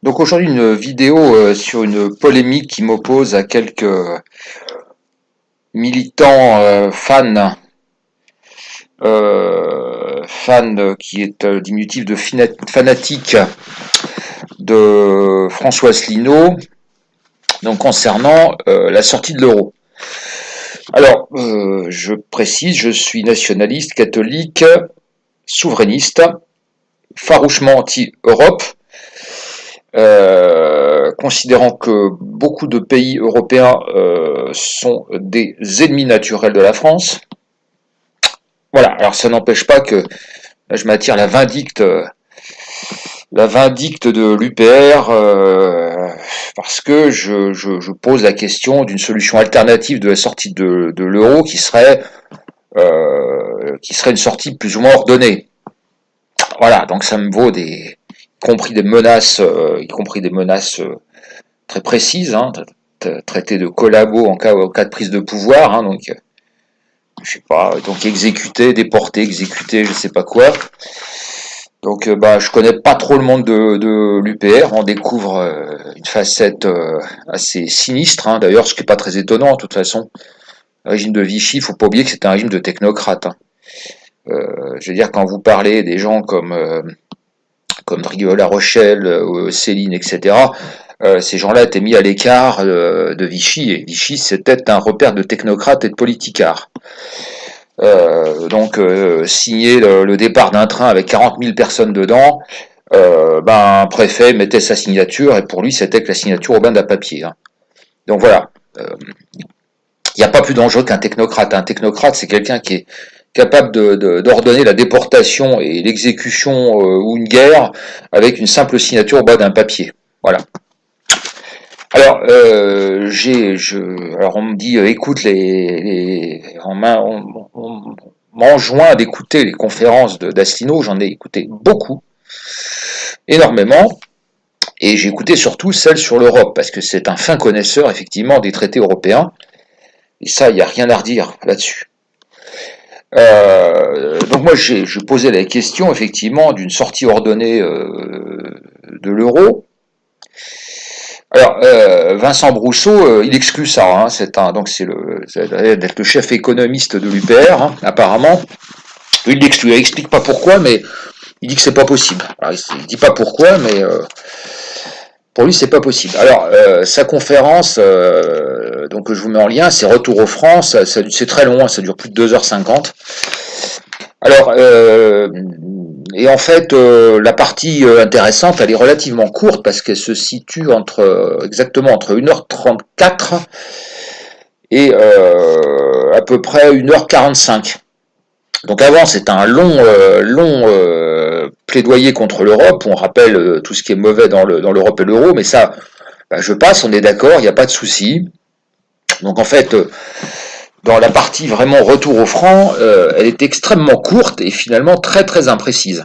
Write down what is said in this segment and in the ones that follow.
Donc aujourd'hui une vidéo sur une polémique qui m'oppose à quelques militants fans qui est diminutif de fanatique de François Asselineau, donc concernant la sortie de l'euro. Alors, je précise, je suis nationaliste, catholique, souverainiste, farouchement anti-Europe, considérant que beaucoup de pays européens sont des ennemis naturels de la France. Voilà, alors ça n'empêche pas que là, je m'attire la vindicte de l'UPR parce que je pose la question d'une solution alternative de la sortie de l'euro qui serait une sortie plus ou moins ordonnée. Voilà, donc ça me vaut y compris des menaces très précises, hein, traité de collabo en cas de prise de pouvoir, hein, donc je sais pas, donc déporté, exécuté, je sais pas quoi. Donc je connais pas trop le monde de l'UPR, on découvre une facette assez sinistre, hein, d'ailleurs, ce qui est pas très étonnant, de toute façon. Le régime de Vichy, faut pas oublier que c'était un régime de technocrates. Hein. Je veux dire, quand vous parlez des gens comme Drieux La Rochelle, Céline, etc., ces gens-là étaient mis à l'écart de Vichy, et Vichy c'était un repère de technocrates et de politicards. Signer le départ d'un train avec 40 000 personnes dedans, un préfet mettait sa signature, et pour lui c'était que la signature au bain d'un papier. Hein. Donc voilà, il n'y a pas plus dangereux qu'un technocrate. Un technocrate, c'est quelqu'un qui est capable d'ordonner la déportation et l'exécution ou une guerre avec une simple signature au bas d'un papier. Voilà. Alors, alors on me dit, écoute, on m'enjoint d'écouter les conférences d'Asselineau, j'en ai écouté beaucoup, énormément, et j'ai écouté surtout celles sur l'Europe, parce que c'est un fin connaisseur, effectivement, des traités européens, et ça, il n'y a rien à redire là-dessus. Donc moi, je posais la question, effectivement, d'une sortie ordonnée de l'euro. Alors, Vincent Brousseau, il exclut ça. Hein, c'est le chef économiste de l'UPR, hein, apparemment. Il l'exclut. Il explique pas pourquoi, mais il dit que c'est pas possible. Alors, il dit pas pourquoi, mais pour lui, c'est pas possible. Alors, sa conférence, donc que je vous mets en lien, c'est Retour aux France. C'est très long, ça dure plus de 2h50. Alors, et en fait, la partie intéressante, elle est relativement courte parce qu'elle se situe exactement entre 1h34 et à peu près 1h45. Donc avant, c'est un long plaidoyer contre l'Europe. On rappelle tout ce qui est mauvais dans l'Europe et l'euro, mais ça, je passe, on est d'accord, il n'y a pas de souci. Donc en fait, dans la partie vraiment retour au franc, elle est extrêmement courte et finalement très très imprécise.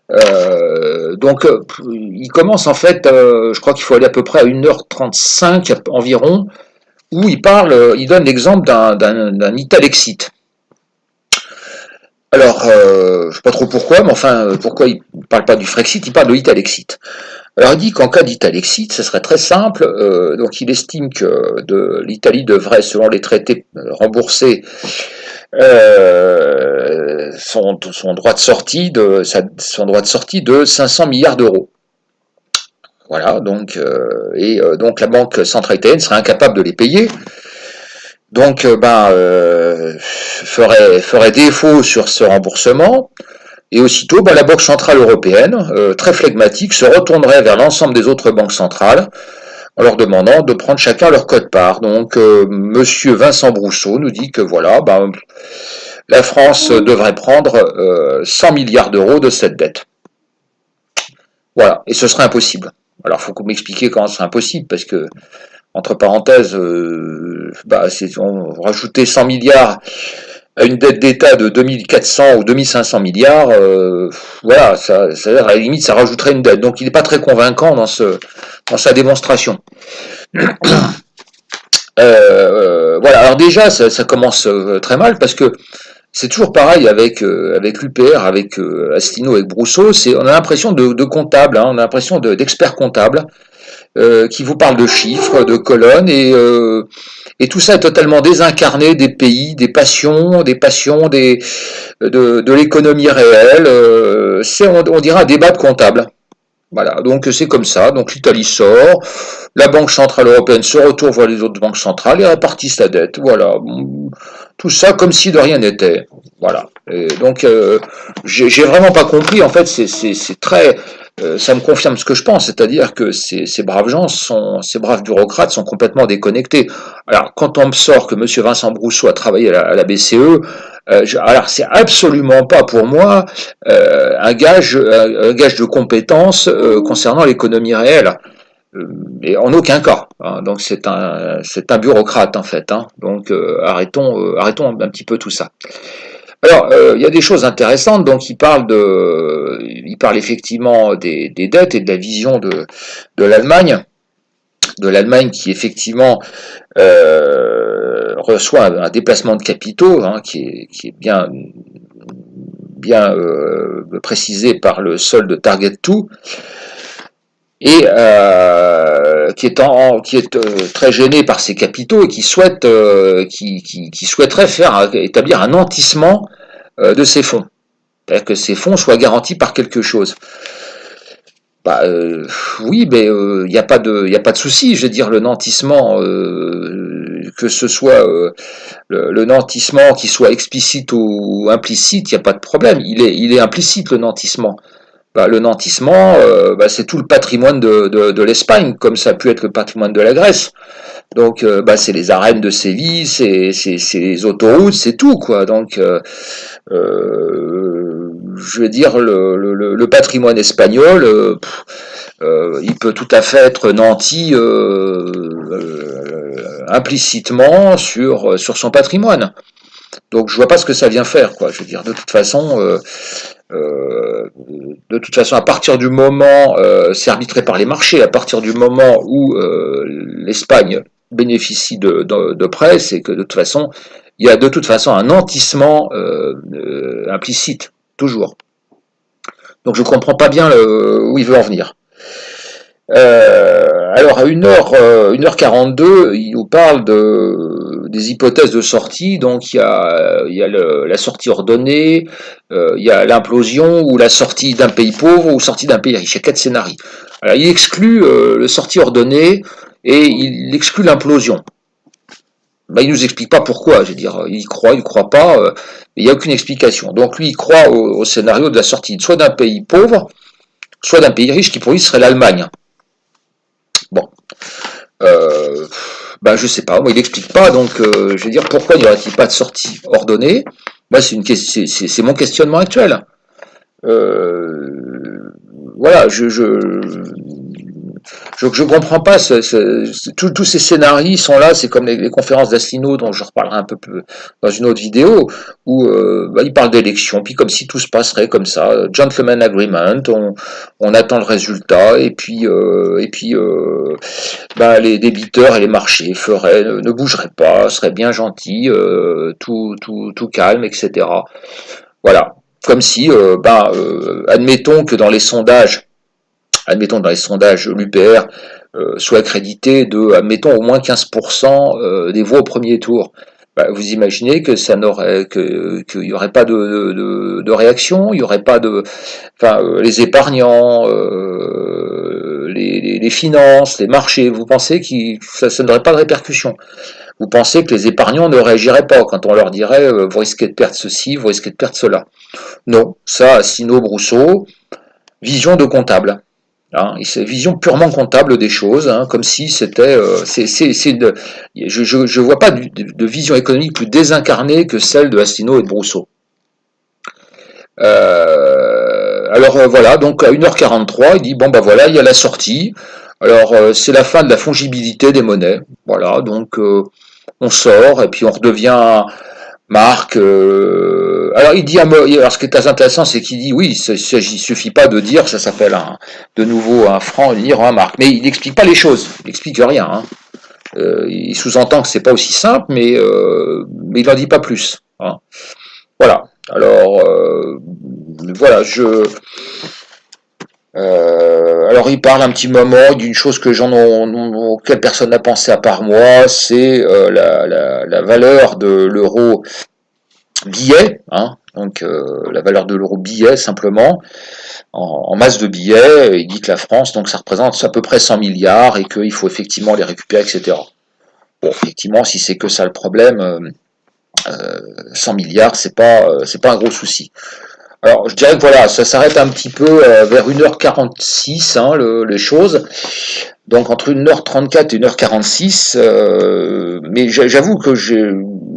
Il commence en fait, je crois qu'il faut aller à peu près à 1h35 environ, où il donne l'exemple d'un Italexit. Alors, je ne sais pas trop pourquoi, mais enfin, pourquoi il ne parle pas du Frexit, il parle de l'Italexit. Alors il dit qu'en cas d'Italexit, ce serait très simple, donc il estime que l'Italie devrait, selon les traités, rembourser son droit de sortie de 500 milliards d'euros. Voilà, donc la Banque centrale italienne serait incapable de les payer. Donc ferait défaut sur ce remboursement. Et aussitôt, la Banque centrale européenne, très flegmatique, se retournerait vers l'ensemble des autres banques centrales en leur demandant de prendre chacun leur quote-part. Donc, Monsieur Vincent Brousseau nous dit que voilà, la France devrait prendre 100 milliards d'euros de cette dette. Voilà, et ce serait impossible. Alors, il faut m'expliquer comment c'est impossible, parce que, entre parenthèses, on rajouter 100 milliards à une dette d'État de 2400 ou 2500 milliards, voilà, c'est-à-dire à la limite, ça rajouterait une dette. Donc, il n'est pas très convaincant dans sa démonstration. Voilà, alors déjà, ça commence très mal, parce que c'est toujours pareil avec l'UPR, avec Asselineau, avec Brousseau, on a l'impression de comptable, hein, on a l'impression d'expert comptable, qui vous parle de chiffres, de colonnes, et tout ça est totalement désincarné des pays, des passions, de l'économie réelle. On dirait un débat de comptable. Voilà, donc c'est comme ça. Donc l'Italie sort, la Banque Centrale Européenne se retourne vers les autres banques centrales et répartissent la dette. Voilà, tout ça comme si de rien n'était. Voilà. Et donc j'ai vraiment pas compris. En fait, c'est très, ça me confirme ce que je pense, c'est-à-dire que ces braves gens ces braves bureaucrates sont complètement déconnectés. Alors quand on me sort que Monsieur Vincent Brousseau a travaillé à la BCE, alors c'est absolument pas pour moi un gage de compétence concernant l'économie réelle. Mais en aucun cas. Hein. Donc c'est un bureaucrate en fait. Hein. Donc arrêtons un petit peu tout ça. Alors il y a des choses intéressantes. Donc il parle effectivement des dettes et de la vision de l'Allemagne qui effectivement reçoit un déplacement de capitaux hein, qui est bien précisé par le solde Target 2 et qui est très gêné par ses capitaux et qui souhaiterait établir un nantissement de ses fonds, c'est-à-dire que ces fonds soient garantis par quelque chose. Bah, oui, mais il n'y a pas de souci. Je veux dire, le nantissement, que ce soit le nantissement qui soit explicite ou implicite, il n'y a pas de problème. Il est implicite le nantissement. Bah, le nantissement, c'est tout le patrimoine de l'Espagne, comme ça a pu être le patrimoine de la Grèce. Donc, c'est les arènes de Séville, c'est les autoroutes, c'est tout, quoi. Donc, je veux dire, le patrimoine espagnol, il peut tout à fait être nanti implicitement sur son patrimoine. Donc, je vois pas ce que ça vient faire, quoi. Je veux dire, de toute façon, à partir du moment, c'est arbitré par les marchés, à partir du moment où l'Espagne bénéficie de prêts, c'est que de toute façon, il y a de toute façon un nantissement implicite, toujours. Donc je ne comprends pas bien où il veut en venir. Alors à 1h42, il nous parle des hypothèses de sortie. Donc il y a la sortie ordonnée, il y a l'implosion ou la sortie d'un pays pauvre ou sortie d'un pays riche. Il y a 4 scénarios. Alors il exclut le sortie ordonnée et il exclut l'implosion. Ben, il nous explique pas pourquoi. Je veux dire, il croit pas. Mais il n'y a aucune explication. Donc lui, il croit au scénario de la sortie soit d'un pays pauvre, soit d'un pays riche qui pour lui serait l'Allemagne. Bon, je sais pas, moi il n'explique pas, donc je veux dire pourquoi n'y aurait-il pas de sortie ordonnée. Moi c'est mon questionnement actuel. Voilà, je comprends pas tous ces scénarios sont là, c'est comme les conférences d'Asselineau dont je reparlerai un peu plus dans une autre vidéo où il parle d'élections, puis comme si tout se passerait comme ça, gentleman agreement, on attend le résultat et puis les débiteurs et les marchés ne bougeraient pas, seraient bien gentils, tout calme, etc. Voilà, comme si admettons dans les sondages l'UPR soit accrédité admettons, au moins 15% des voix au premier tour. Bah, vous imaginez que qu'il n'y aurait pas de réaction, il n'y aurait pas les épargnants, les finances, les marchés, vous pensez que ça n'aurait pas de répercussion? Vous pensez que les épargnants ne réagiraient pas quand on leur dirait vous risquez de perdre ceci, vous risquez de perdre cela? Non, ça, Asselineau, Brousseau, vision de comptable. Hein, c'est une vision purement comptable des choses, hein, comme si c'était. Je vois pas de vision économique plus désincarnée que celle de Asselineau et de Brousseau. Voilà, donc à 1h43, il dit voilà, il y a la sortie. Alors c'est la fin de la fongibilité des monnaies. Voilà, donc on sort et puis on redevient marque. Alors il dit, alors ce qui est très intéressant, c'est qu'il dit oui, il suffit pas de dire ça s'appelle de nouveau un franc, une livre, un marque, mais il n'explique pas les choses, il n'explique rien. Hein. Il sous-entend que c'est pas aussi simple, mais il n'en dit pas plus. Hein. Voilà. Alors, voilà, alors il parle un petit moment d'une chose que auquel personne n'a pensé à part moi, c'est la valeur de l'euro billet, hein, donc la valeur de l'euro billet simplement, en masse de billets. Il dit que la France, donc ça représente à peu près 100 milliards et qu'il faut effectivement les récupérer, etc. Bon, effectivement, si c'est que ça le problème, 100 milliards, c'est pas un gros souci. Alors, je dirais que voilà, ça s'arrête un petit peu vers 1h46, hein, les choses. Donc, entre 1h34 et 1h46. Mais j'avoue que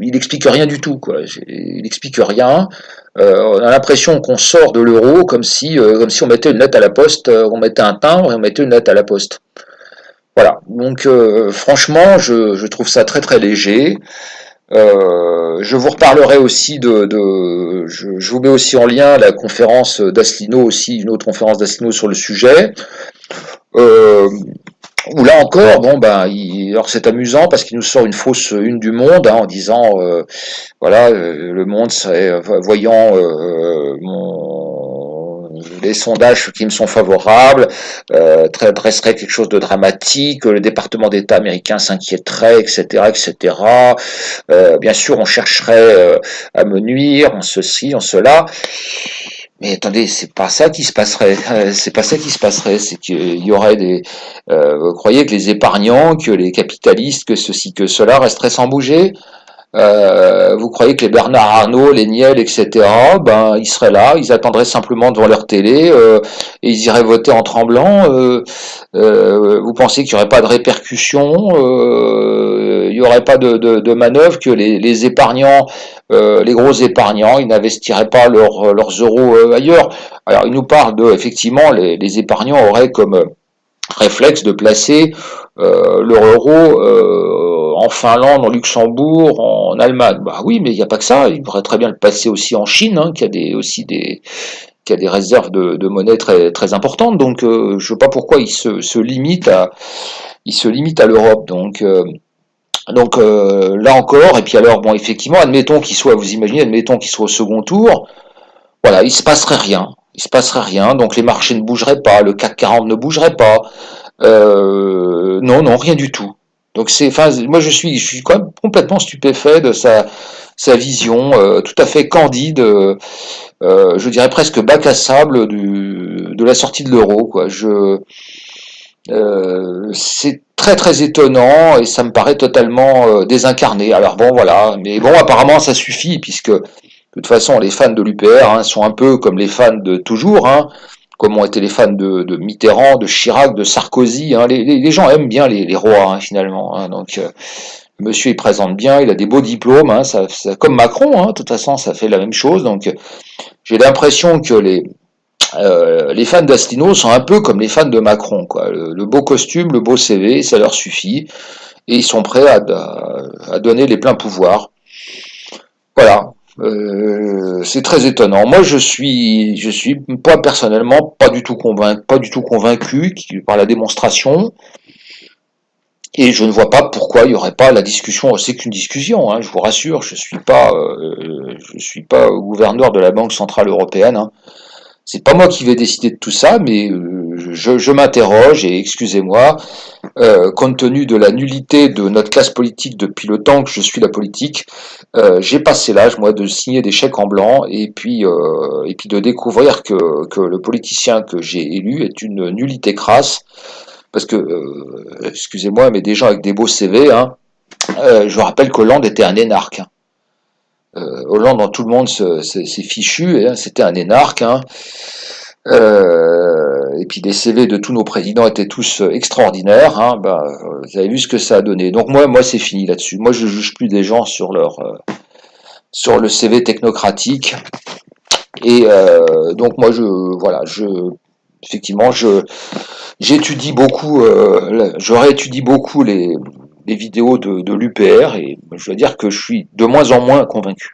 il explique rien du tout, quoi. Il explique rien. On a l'impression qu'on sort de l'euro comme si on mettait une lettre à la poste, on mettait un timbre et on mettait une lettre à la poste. Voilà. Donc, franchement, je trouve ça très très léger. Je vous reparlerai aussi je vous mets aussi en lien la conférence d'Asselineau aussi, une autre conférence d'Asselineau sur le sujet. Euh, Où là encore, bon ben, alors c'est amusant parce qu'il nous sort une fausse une du Monde, hein, en disant voilà, le Monde serait voyant les sondages qui me sont favorables, dresserait quelque chose de dramatique, le département d'État américain s'inquiéterait, etc., etc. Bien sûr, on chercherait à me nuire, en ceci, en cela. Mais attendez, c'est pas ça qui se passerait. C'est pas ça qui se passerait. C'est qu'il y aurait des. Vous croyez que les épargnants, que les capitalistes, que ceci, que cela resteraient sans bouger? Vous croyez que les Bernard Arnault, les Niel, etc., ben, ils seraient là, ils attendraient simplement devant leur télé et ils iraient voter en tremblant. Vous pensez qu'il n'y aurait pas de répercussions, il n'y aurait pas de manœuvre, que les épargnants, les gros épargnants, ils n'investiraient pas leurs euros ailleurs. Alors, il nous parle de, effectivement, les épargnants auraient comme réflexe de placer leur euro en Finlande, en Luxembourg, en Allemagne. Bah oui, mais il n'y a pas que ça. Il pourrait très bien le placer aussi en Chine, hein, qui a des réserves de monnaie très, très importantes. Donc, je ne sais pas pourquoi il se limite à l'Europe. Donc, là encore, et puis alors, bon, effectivement, admettons qu'il soit, vous imaginez, admettons qu'il soit au second tour, voilà, il se passerait rien. Il se passerait rien, donc les marchés ne bougeraient pas, le CAC 40 ne bougerait pas, non, non, rien du tout. Donc enfin, moi je suis quand même complètement stupéfait de sa vision tout à fait candide, je dirais presque bac à sable de la sortie de l'euro, quoi. C'est très très étonnant et ça me paraît totalement désincarné. Alors bon, voilà, mais bon, apparemment ça suffit puisque de toute façon les fans de l'UPR hein, sont un peu comme les fans de toujours, hein, comme ont été les fans de Mitterrand, de Chirac, de Sarkozy. Hein. Les gens aiment bien les rois, hein, finalement. Hein. Donc, monsieur, il présente bien, il a des beaux diplômes, hein, comme Macron, hein, de toute façon, ça fait la même chose. Donc, j'ai l'impression que les fans d'Astino sont un peu comme les fans de Macron. Quoi. Le beau costume, le beau CV, ça leur suffit. Et ils sont prêts à donner les pleins pouvoirs. Voilà. C'est très étonnant. Moi, je suis pas personnellement pas du tout convaincu par la démonstration, et je ne vois pas pourquoi il n'y aurait pas la discussion. C'est qu'une discussion, hein, je vous rassure. Je suis pas gouverneur de la Banque centrale européenne. Hein. C'est pas moi qui vais décider de tout ça, mais je m'interroge et excusez-moi, compte tenu de la nullité de notre classe politique depuis le temps que je suis la politique, j'ai passé l'âge, moi, de signer des chèques en blanc et puis de découvrir que le politicien que j'ai élu est une nullité crasse. Parce que, excusez-moi, mais des gens avec des beaux CV, hein, je vous rappelle qu'Hollande était un énarque. Hein. Hollande, dont tout le monde s'est fichu, hein, c'était un énarque. Hein. Et puis les CV de tous nos présidents étaient tous extraordinaires. Hein, bah, vous avez vu ce que ça a donné. Donc moi c'est fini là-dessus. Moi je juge plus des gens sur le CV technocratique. Et donc moi voilà, effectivement j'étudie beaucoup, je réétudie beaucoup les vidéos de l'UPR et je dois dire que je suis de moins en moins convaincu.